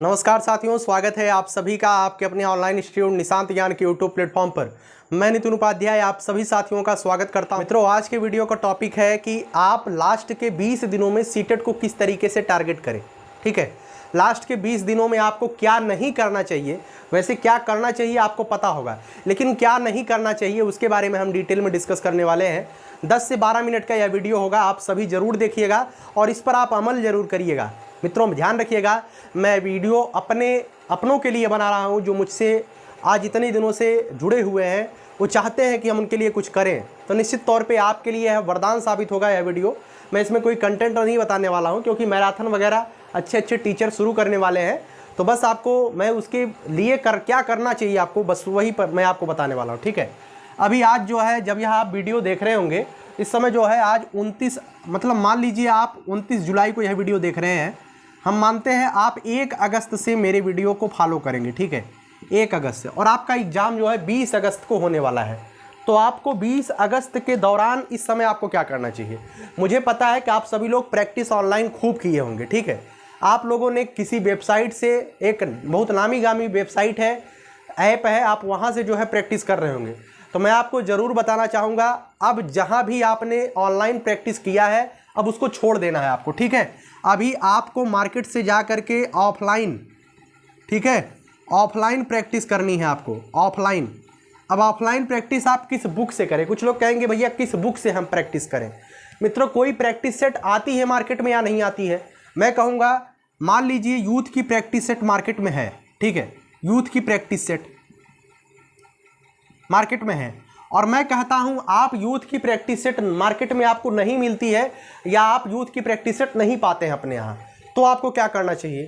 नमस्कार साथियों, स्वागत है आप सभी का आपके अपने ऑनलाइन इंस्टीट्यूट निशांत ज्ञान के यूट्यूब प्लेटफॉर्म पर। मैं नितिन उपाध्याय आप सभी साथियों का स्वागत करता हूं। मित्रों, आज के वीडियो का टॉपिक है कि आप लास्ट के 20 दिनों में सीटेट को किस तरीके से टारगेट करें। ठीक है, लास्ट के 20 दिनों में आपको क्या नहीं करना चाहिए, वैसे क्या करना चाहिए आपको पता होगा, लेकिन क्या नहीं करना चाहिए उसके बारे में हम डिटेल में डिस्कस करने वाले हैं। 10 से 12 मिनट का यह वीडियो होगा, आप सभी ज़रूर देखिएगा और इस पर आप अमल ज़रूर करिएगा। मित्रों, ध्यान रखिएगा, मैं वीडियो अपनों के लिए बना रहा हूं जो मुझसे आज इतने दिनों से जुड़े हुए हैं, वो चाहते हैं कि हम उनके लिए कुछ करें, तो निश्चित तौर पे आपके लिए यह वरदान साबित होगा यह वीडियो। मैं इसमें कोई कंटेंट नहीं बताने वाला हूं क्योंकि मैराथन वगैरह अच्छे टीचर शुरू करने वाले हैं, तो बस आपको मैं उसके लिए क्या करना चाहिए आपको, बस वही पर मैं आपको बताने वाला हूँ। ठीक है, अभी आज जो है, जब यह आप वीडियो देख रहे होंगे, इस समय जो है आज 29 मतलब मान लीजिए आप 29 जुलाई को यह वीडियो देख रहे हैं। हम मानते हैं आप 1 अगस्त से मेरे वीडियो को फॉलो करेंगे। ठीक है, 1 अगस्त से, और आपका एग्ज़ाम जो है 20 अगस्त को होने वाला है। तो आपको 20 अगस्त के दौरान इस समय आपको क्या करना चाहिए, मुझे पता है कि आप सभी लोग प्रैक्टिस ऑनलाइन खूब किए होंगे। ठीक है, आप लोगों ने किसी वेबसाइट से, एक बहुत नामी गामी वेबसाइट है, ऐप है, आप वहाँ से जो है प्रैक्टिस कर रहे होंगे। तो मैं आपको ज़रूर बताना चाहूँगा, अब जहाँ भी आपने ऑनलाइन प्रैक्टिस किया है अब उसको छोड़ देना है आपको। ठीक है, अभी आपको मार्केट से जा कर के ऑफलाइन, ठीक है, ऑफलाइन प्रैक्टिस करनी है आपको, ऑफलाइन। अब ऑफलाइन प्रैक्टिस आप किस बुक से करें, कुछ लोग कहेंगे भैया किस बुक से हम प्रैक्टिस करें। मित्रों, कोई प्रैक्टिस सेट आती है मार्केट में या नहीं आती है, मैं कहूँगा मान लीजिए यूथ की प्रैक्टिस सेट मार्केट में है। ठीक है, यूथ की प्रैक्टिस सेट मार्केट में है, और मैं कहता हूं आप यूथ की प्रैक्टिस सेट मार्केट में आपको नहीं मिलती है या आप यूथ की प्रैक्टिस सेट नहीं पाते हैं अपने यहाँ, तो आपको क्या करना चाहिए,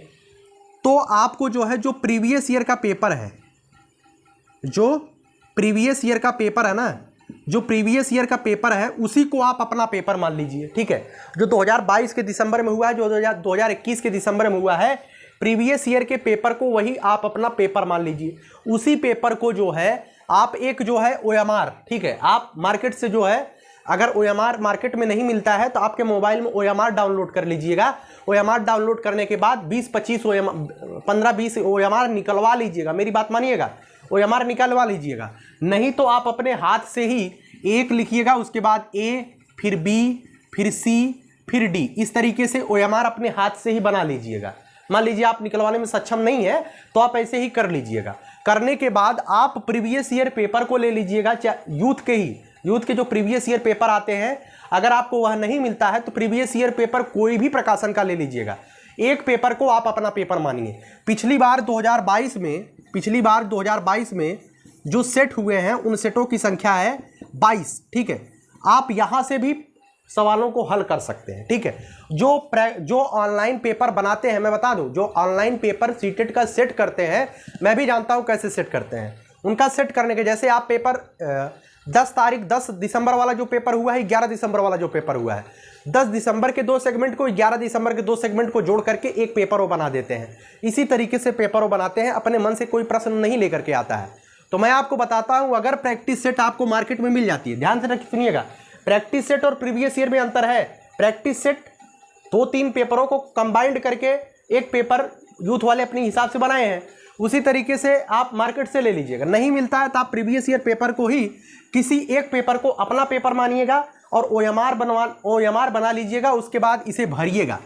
तो आपको जो है, जो प्रीवियस ईयर का पेपर है, जो प्रीवियस ईयर का पेपर है ना, जो प्रीवियस ईयर का पेपर है उसी को आप अपना पेपर मान लीजिए। ठीक है, जो 2022 के दिसंबर में हुआ है, जो 2021 के दिसंबर में हुआ है, प्रीवियस ईयर के पेपर को वही आप अपना पेपर मान लीजिए। उसी पेपर को जो है आप एक जो है OMR, ठीक है, आप मार्केट से जो है, अगर OMR मार्केट में नहीं मिलता है तो आपके मोबाइल में OMR डाउनलोड कर लीजिएगा। OMR डाउनलोड करने के बाद 20-25 15-20 OMR निकलवा लीजिएगा, मेरी बात मानिएगा, OMR निकलवा लीजिएगा। नहीं तो आप अपने हाथ से ही एक लिखिएगा, उसके बाद A, फिर B, फिर C, फिर D, इस तरीके से OMR अपने हाथ से ही बना लीजिएगा। मान लीजिए आप निकलवाने में सक्षम नहीं है तो आप ऐसे ही कर लीजिएगा। करने के बाद आप प्रीवियस ईयर पेपर को ले लीजिएगा, यूथ के जो प्रीवियस ईयर पेपर आते हैं, अगर आपको वह नहीं मिलता है तो प्रीवियस ईयर पेपर कोई भी प्रकाशन का ले लीजिएगा। एक पेपर को आप अपना पेपर मानिए। पिछली बार 2022 में जो सेट हुए हैं उन सेटों की संख्या है 22। ठीक है, आप यहाँ से भी सवालों को हल कर सकते हैं। ठीक है, जो ऑनलाइन पेपर बनाते हैं, मैं बता दूं, जो ऑनलाइन पेपर सीटेट का सेट करते हैं, मैं भी जानता हूं कैसे सेट करते हैं। उनका सेट करने के, जैसे आप पेपर 10 दिसंबर वाला जो पेपर हुआ है, 11 दिसंबर वाला जो पेपर हुआ है, 10 दिसंबर के 2 सेगमेंट को 11 दिसंबर के 2 सेगमेंट को जोड़ करके एक पेपर वो बना देते हैं। इसी तरीके से पेपर वो बनाते हैं, अपने मन से कोई प्रश्न नहीं लेकर के आता है। तो मैं आपको बताता हूँ, अगर प्रैक्टिस सेट आपको मार्केट में मिल जाती है, ध्यान से सुनिएगा, प्रैक्टिस सेट और प्रीवियस ईयर में अंतर है। प्रैक्टिस सेट 2-3 पेपरों को कंबाइंड करके एक पेपर यूथ वाले अपने हिसाब से बनाए हैं, उसी तरीके से आप मार्केट से ले लीजिएगा। नहीं मिलता है तो आप प्रीवियस ईयर पेपर को ही, किसी एक पेपर को अपना पेपर मानिएगा और OMR बना लीजिएगा, उसके बाद इसे भरिएगा।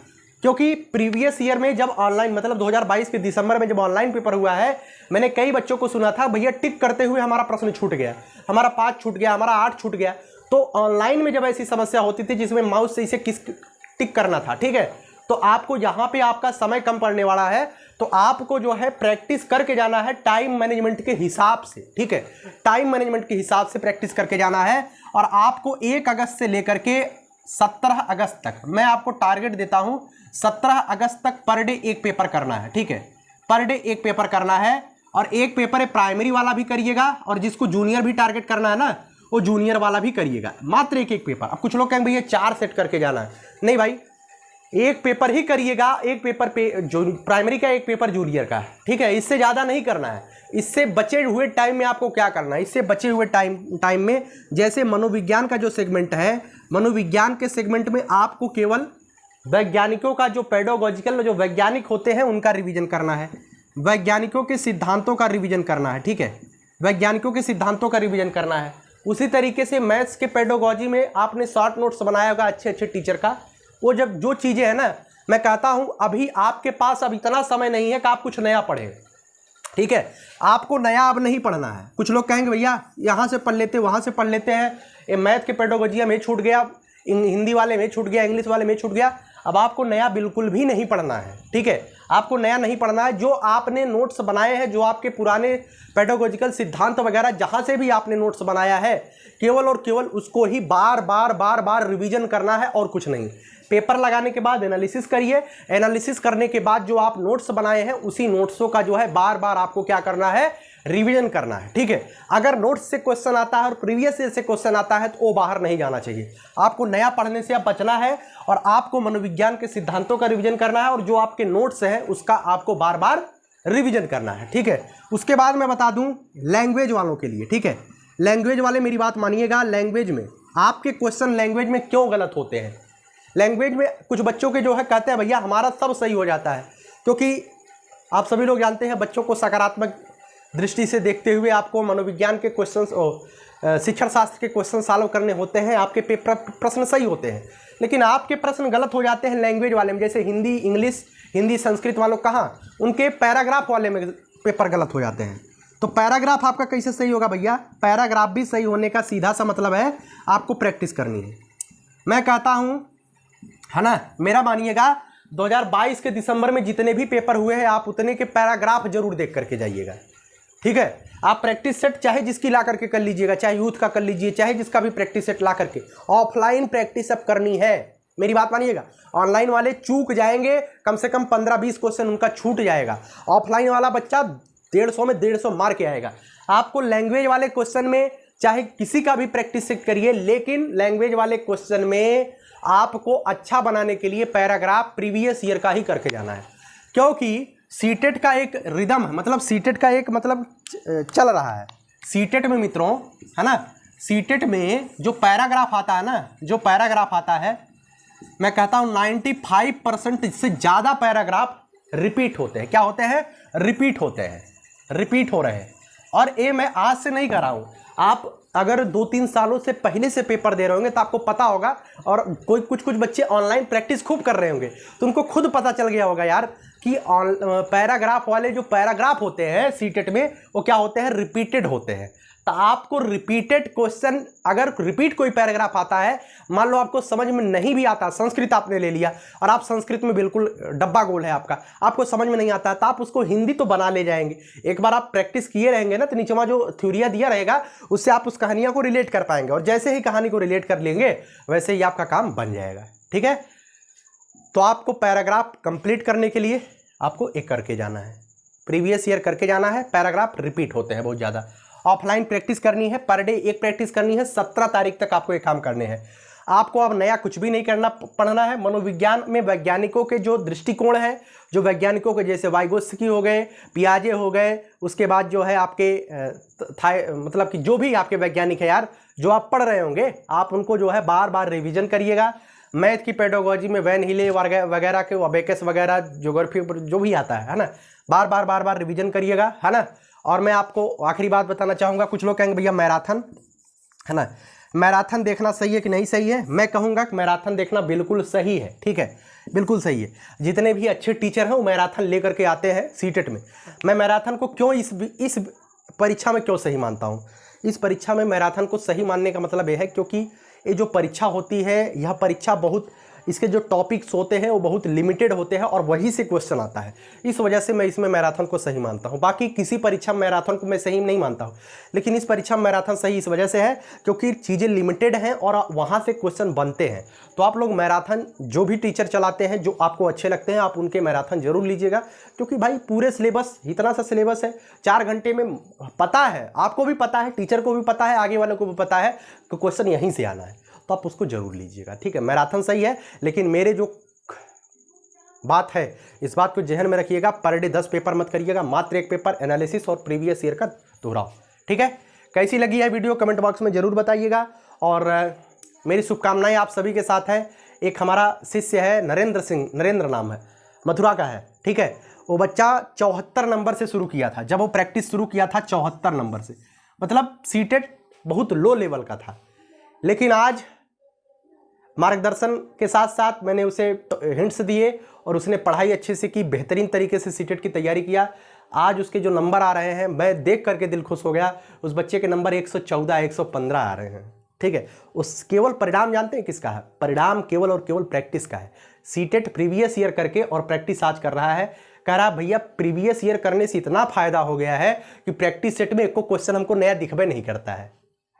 क्योंकि प्रीवियस ईयर में जब ऑनलाइन, मतलब 2022 के दिसंबर में जब ऑनलाइन पेपर हुआ है, मैंने कई बच्चों को सुना था, भैया टिक करते हुए हमारा प्रश्न छूट गया, हमारा 5 छूट गया, हमारा 8 छूट गया। तो ऑनलाइन में जब ऐसी समस्या होती थी जिसमें माउस से इसे टिक करना था, ठीक है, तो आपको यहाँ पे आपका समय कम पड़ने वाला है, तो आपको जो है प्रैक्टिस करके जाना है टाइम मैनेजमेंट के हिसाब से। ठीक है, टाइम मैनेजमेंट के हिसाब से प्रैक्टिस करके जाना है, और आपको 1 अगस्त से लेकर के 17 अगस्त तक मैं आपको टारगेट देता हूं, 17 अगस्त तक पर डे एक पेपर करना है। ठीक है, पर डे एक पेपर करना है, और एक पेपर प्राइमरी वाला भी करिएगा, और जिसको जूनियर भी टारगेट करना है ना, वो जूनियर वाला भी करिएगा। मात्र एक पेपर। अब कुछ लोग कहेंगे भैया 4 सेट करके जाना है, नहीं भाई, एक पेपर ही करिएगा, एक पेपर पे जो प्राइमरी का, एक पेपर जूनियर का। ठीक है, इससे ज़्यादा नहीं करना है। इससे बचे हुए टाइम में आपको क्या करना है, इससे बचे हुए टाइम में, जैसे मनोविज्ञान का जो सेगमेंट है, मनोविज्ञान के सेगमेंट में आपको केवल वैज्ञानिकों का जो पेडागोजिकल जो वैज्ञानिक होते हैं उनका रिवीजन करना है, वैज्ञानिकों के सिद्धांतों का रिवीजन करना है, ठीक है, वैज्ञानिकों के सिद्धांतों का रिवीजन करना है। उसी तरीके से मैथ्स के पेडागोजी में आपने शॉर्ट नोट्स बनाया होगा अच्छे अच्छे टीचर का, वो जब जो चीज़ें हैं ना, मैं कहता हूँ अभी आपके पास अब इतना समय नहीं है कि आप कुछ नया पढ़ें, ठीक है, आपको नया अब नहीं पढ़ना है। कुछ लोग कहेंगे भैया यहाँ से पढ़ लेते वहाँ से पढ़ लेते हैं, ये मैथ के पेडागोजी में छूट गया, हिंदी वाले में छूट गया, इंग्लिश वाले में छूट गया। अब आपको नया बिल्कुल भी नहीं पढ़ना है, ठीक है, आपको नया नहीं पढ़ना है। जो आपने नोट्स बनाए हैं, जो आपके पुराने पेडागोजिकल सिद्धांत वगैरह जहाँ से भी आपने नोट्स बनाया है, केवल और केवल उसको ही बार बार बार बार रिवीजन करना है और कुछ नहीं। पेपर लगाने के बाद एनालिसिस करिए, एनालिसिस करने के बाद जो आप नोट्स बनाए हैं उसी नोट्सों का जो है बार बार आपको क्या करना है, रिवीजन करना है, ठीक है। अगर नोट्स से क्वेश्चन आता है और प्रीवियस ईयर से क्वेश्चन आता है तो वो बाहर नहीं जाना चाहिए। आपको नया पढ़ने से अब बचना है और आपको मनोविज्ञान के सिद्धांतों का रिवीजन करना है और जो आपके नोट्स हैं उसका आपको बार बार रिवीजन करना है, ठीक है। उसके बाद मैं बता दूं लैंग्वेज वालों के लिए, ठीक है, लैंग्वेज वाले मेरी बात मानिएगा। लैंग्वेज में आपके क्वेश्चन लैंग्वेज में क्यों गलत होते हैं? लैंग्वेज में कुछ बच्चों के जो है कहते हैं भैया हमारा सब सही हो जाता है, क्योंकि आप सभी लोग जानते हैं बच्चों को सकारात्मक दृष्टि से देखते हुए आपको मनोविज्ञान के क्वेश्चन, शिक्षण शास्त्र के क्वेश्चन सॉल्व करने होते हैं, आपके पेपर प्रश्न सही होते हैं, लेकिन आपके प्रश्न गलत हो जाते हैं लैंग्वेज वाले में। जैसे हिंदी, इंग्लिश, हिंदी संस्कृत वालों कहाँ, उनके पैराग्राफ वाले में पेपर गलत हो जाते हैं। तो पैराग्राफ आपका कैसे सही होगा भैया? पैराग्राफ भी सही होने का सीधा सा मतलब है आपको प्रैक्टिस करनी है। मैं कहता हूँ, है ना, मेरा मानिएगा 2022 के दिसंबर में जितने भी पेपर हुए हैं आप उतने के पैराग्राफ जरूर देख करके जाइएगा, ठीक है। आप प्रैक्टिस सेट चाहे जिसकी ला करके कर लीजिएगा, चाहे यूथ का कर लीजिए, चाहे जिसका भी प्रैक्टिस सेट ला करके। ऑफलाइन प्रैक्टिस अब करनी है, मेरी बात मानिएगा। ऑनलाइन वाले चूक जाएंगे, कम से कम 15-20 क्वेश्चन उनका छूट जाएगा। ऑफलाइन वाला बच्चा 150 में 150 मार के आएगा। आपको लैंग्वेज वाले क्वेश्चन में चाहे किसी का भी प्रैक्टिस सेट करिए, लेकिन लैंग्वेज वाले क्वेश्चन में आपको अच्छा बनाने के लिए पैराग्राफ प्रीवियस ईयर का ही करके जाना है, क्योंकि सीटेट का एक रिदम है, मतलब सीटेट का एक मतलब चल रहा है। सीटेट में मित्रों, है ना, सीटेट में जो पैराग्राफ आता है ना, जो पैराग्राफ आता है, मैं कहता हूँ 95% से ज़्यादा पैराग्राफ रिपीट होते हैं। क्या होते हैं? रिपीट होते हैं, रिपीट हो रहे हैं। और ये मैं आज से नहीं कर रहा हूँ, आप अगर 2-3 सालों से पहले से पेपर दे रहे होंगे तो आपको पता होगा, और कोई कुछ बच्चे ऑनलाइन प्रैक्टिस खूब कर रहे होंगे तो उनको खुद पता चल गया होगा यार कि पैराग्राफ वाले जो पैराग्राफ होते हैं सीटेट में वो क्या होते हैं, रिपीटेड होते हैं। तो आपको रिपीटेड क्वेश्चन, अगर रिपीट कोई पैराग्राफ आता है, मान लो आपको समझ में नहीं भी आता, संस्कृत आपने ले लिया और आप संस्कृत में बिल्कुल डब्बा गोल है आपका, आपको समझ में नहीं आता तो आप उसको हिंदी तो बना ले जाएंगे। एक बार आप प्रैक्टिस किए रहेंगे ना तो नीचे वहाँ जो थ्योरिया दिया रहेगा उससे आप उस कहानियों को रिलेट कर पाएंगे, और जैसे ही कहानी को रिलेट कर लेंगे वैसे ही आपका काम बन जाएगा, ठीक है। तो आपको पैराग्राफ कंप्लीट करने के लिए आपको एक करके जाना है, प्रीवियस ईयर करके जाना है। पैराग्राफ रिपीट होते हैं बहुत ज़्यादा। ऑफलाइन प्रैक्टिस करनी है, पर डे एक प्रैक्टिस करनी है। 17 तारीख तक आपको ये काम करने हैं। आपको अब नया कुछ भी नहीं करना पढ़ना है। मनोविज्ञान में वैज्ञानिकों के जो दृष्टिकोण है, जो वैज्ञानिकों के जैसे वाइगोत्स्की हो गए, पियाजे हो गए, उसके बाद जो है आपके मतलब कि जो भी आपके वैज्ञानिक है यार, जो आप पढ़ रहे होंगे, आप उनको जो है बार बार रिविजन करिएगा। मैथ की पेडागोजी में वैन हिले वगैरह के, अबेकस वगैरह, ज्योग्राफी जो भी आता है ना, बार बार रिविजन करिएगा, है ना। और मैं आपको आखिरी बात बताना चाहूँगा। कुछ लोग कहेंगे भैया मैराथन, है ना, मैराथन देखना सही है कि नहीं सही है? मैं कहूँगा कि मैराथन देखना बिल्कुल सही है, ठीक है, बिल्कुल सही है। जितने भी अच्छे टीचर हैं वो मैराथन लेकर के आते हैं सीटेट में। मैं मैराथन को क्यों इस परीक्षा में क्यों सही मानता हूँ? इस परीक्षा में मैराथन को सही मानने का मतलब यह है क्योंकि ये जो परीक्षा होती है, यह परीक्षा बहुत, इसके जो टॉपिक्स होते हैं वो बहुत लिमिटेड होते हैं और वहीं से क्वेश्चन आता है। इस वजह से मैं इसमें मैराथन को सही मानता हूं। बाकी किसी परीक्षा में मैराथन को मैं सही नहीं मानता हूं, लेकिन इस परीक्षा में मैराथन सही इस वजह से है क्योंकि चीज़ें लिमिटेड हैं और वहाँ से क्वेश्चन बनते हैं। तो आप लोग मैराथन जो भी टीचर चलाते हैं, जो आपको अच्छे लगते हैं, आप उनके मैराथन जरूर लीजिएगा, क्योंकि भाई पूरे सिलेबस, इतना सा सिलेबस है, 4 घंटे में पता है, आपको भी पता है, टीचर को भी पता है, आगे वालों को भी पता है कि क्वेश्चन यहीं से आना है, तो आप उसको जरूर लीजिएगा, ठीक है। मैराथन सही है, लेकिन मेरे जो बात है इस बात को जहन में रखिएगा, पर डे 10 पेपर मत करिएगा, मात्र 1 पेपर एनालिसिस और प्रीवियस ईयर का दोहराओ, ठीक है। कैसी लगी है वीडियो कमेंट बॉक्स में जरूर बताइएगा, और मेरी शुभकामनाएं आप सभी के साथ है। एक हमारा शिष्य है नरेंद्र सिंह, नरेंद्र नाम है, मथुरा का है, ठीक है। वो बच्चा 74 नंबर से शुरू किया था, जब वो प्रैक्टिस शुरू किया था 74 नंबर से, मतलब सीटेट बहुत लो लेवल का था। लेकिन आज मार्गदर्शन के साथ साथ मैंने उसे हिंट्स दिए और उसने पढ़ाई अच्छे से की, बेहतरीन तरीके से सीटेट की तैयारी किया। आज उसके जो नंबर आ रहे हैं, मैं देख करके दिल खुश हो गया। उस बच्चे के नंबर 114, 115 आ रहे हैं, ठीक है। उस केवल परिणाम जानते हैं किसका है? परिणाम केवल और केवल प्रैक्टिस का है। सीटेट प्रीवियस ईयर करके और प्रैक्टिस आज कर रहा है। कह रहा भैया प्रीवियस ईयर करने से इतना फायदा हो गया है कि प्रैक्टिस सेट में एक को क्वेश्चन हमको नया दिखबे नहीं करता है,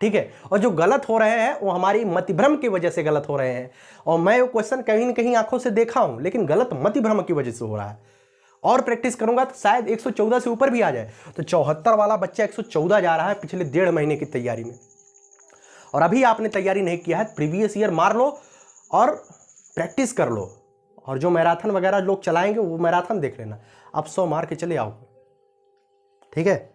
ठीक है। और जो गलत हो रहे हैं वो हमारी मतिभ्रम की वजह से गलत हो रहे हैं। और मैं वो क्वेश्चन कहीं ना कहीं आंखों से देखा हूं, लेकिन गलत मतिभ्रम की वजह से हो रहा है। और प्रैक्टिस करूंगा तो शायद 114 से ऊपर भी आ जाए। तो 74 वाला बच्चा 114 जा रहा है पिछले 1.5 महीने की तैयारी में। और अभी आपने तैयारी नहीं किया है, प्रीवियस ईयर मार लो और प्रैक्टिस कर लो। और जो मैराथन वगैरह लोग चलाएंगे वो मैराथन देख लेना, आप 100 मार के चले आओ, ठीक है।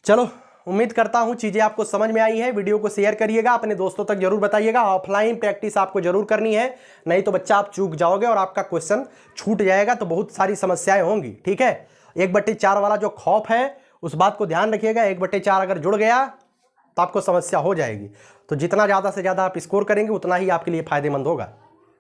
चलो, उम्मीद करता हूं चीजें आपको समझ में आई है। वीडियो को शेयर करिएगा, अपने दोस्तों तक जरूर बताइएगा। ऑफलाइन प्रैक्टिस आपको जरूर करनी है, नहीं तो बच्चा आप चूक जाओगे और आपका क्वेश्चन छूट जाएगा, तो बहुत सारी समस्याएं होंगी, ठीक है। 1/4 वाला जो खौफ है उस बात को ध्यान रखिएगा। 1/4 अगर जुड़ गया तो आपको समस्या हो जाएगी। तो जितना ज़्यादा से ज़्यादा आप स्कोर करेंगे उतना ही आपके लिए फायदेमंद होगा,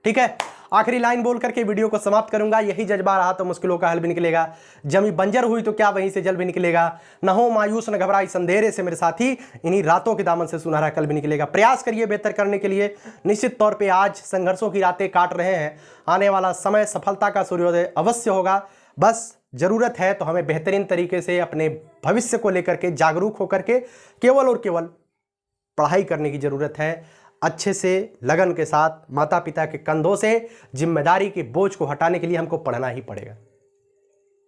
ठीक है। आखिरी लाइन बोल करके वीडियो को समाप्त करूंगा। यही जज्बा रहा तो मुश्किलों का हल भी निकलेगा। जमी बंजर हुई तो क्या वहीं से जल भी निकलेगा। न हो मायूस न घबराई संधेरे से मेरे साथी, इन्हीं रातों के दामन से सुनहरा कल भी निकलेगा। प्रयास करिए बेहतर करने के लिए। निश्चित तौर पे आज संघर्षों की रातें काट रहे हैं, आने वाला समय सफलता का सूर्योदय अवश्य होगा। बस जरूरत है तो हमें बेहतरीन तरीके से अपने भविष्य को लेकर के जागरूक होकर के केवल और केवल पढ़ाई करने की जरूरत है। अच्छे से लगन के साथ माता पिता के कंधों से जिम्मेदारी के बोझ को हटाने के लिए हमको पढ़ना ही पड़ेगा,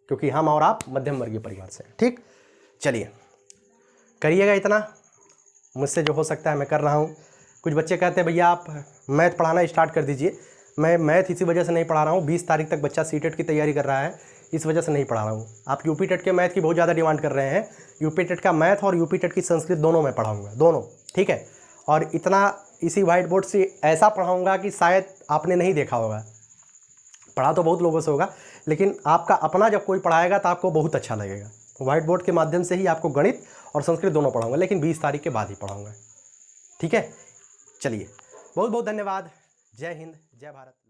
क्योंकि हम और आप मध्यम वर्गीय परिवार से हैं, ठीक। चलिए करिएगा इतना, मुझसे जो हो सकता है मैं कर रहा हूँ। कुछ बच्चे कहते हैं भैया आप मैथ पढ़ाना स्टार्ट कर दीजिए। मैं मैथ इसी वजह से नहीं पढ़ा रहा हूँ, 20 तारीख तक बच्चा सीटेट की तैयारी कर रहा है, इस वजह से नहीं पढ़ा रहा हूँ। आप यूपी टेट के मैथ की बहुत ज़्यादा डिमांड कर रहे हैं, यूपी टेट का मैथ और यूपी टेट की संस्कृत दोनों मैं पढ़ाऊँगा, दोनों, ठीक है। और इतना इसी वाइट बोर्ड से ऐसा पढ़ाऊँगा कि शायद आपने नहीं देखा होगा। पढ़ा तो बहुत लोगों से होगा, लेकिन आपका अपना जब कोई पढ़ाएगा तो आपको बहुत अच्छा लगेगा। व्हाइट बोर्ड के माध्यम से ही आपको गणित और संस्कृत दोनों पढ़ाऊँगा, लेकिन 20 तारीख के बाद ही पढ़ाऊँगा, ठीक है। चलिए बहुत बहुत धन्यवाद। जय हिंद, जय भारत।